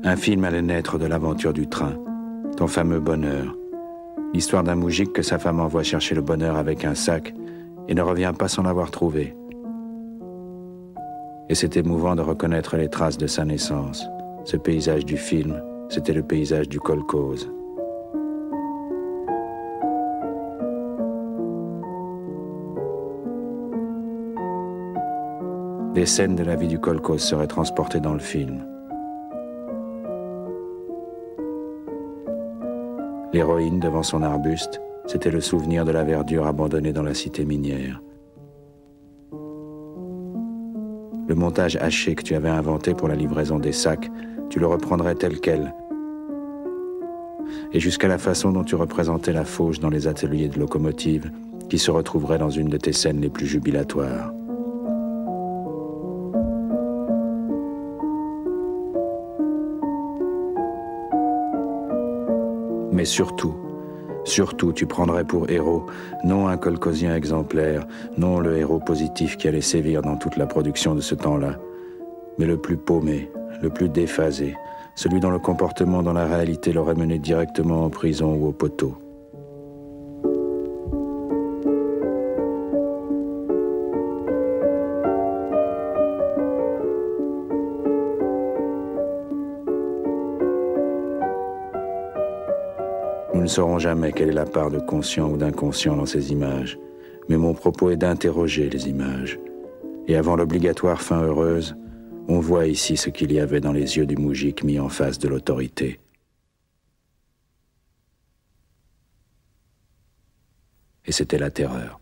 Un film allait naître de l'aventure du train, ton fameux bonheur. L'histoire d'un moujik que sa femme envoie chercher le bonheur avec un sac et ne revient pas sans l'avoir trouvé. Et c'est émouvant de reconnaître les traces de sa naissance. Ce paysage du film, c'était le paysage du kolkhoze. Des scènes de la vie du kolkhoze seraient transportées dans le film. L'héroïne devant son arbuste, c'était le souvenir de la verdure abandonnée dans la cité minière. Le montage haché que tu avais inventé pour la livraison des sacs, tu le reprendrais tel quel. Et jusqu'à la façon dont tu représentais la fauche dans les ateliers de locomotive, qui se retrouverait dans une de tes scènes les plus jubilatoires. Mais surtout, tu prendrais pour héros, non un kolkhozien exemplaire, non le héros positif qui allait sévir dans toute la production de ce temps-là, mais le plus paumé, le plus déphasé, celui dont le comportement dans la réalité l'aurait mené directement en prison ou au poteau. Nous ne saurons jamais quelle est la part de conscient ou d'inconscient dans ces images, mais mon propos est d'interroger les images. Et avant l'obligatoire fin heureuse, on voit ici ce qu'il y avait dans les yeux du moujik mis en face de l'autorité. Et c'était la terreur.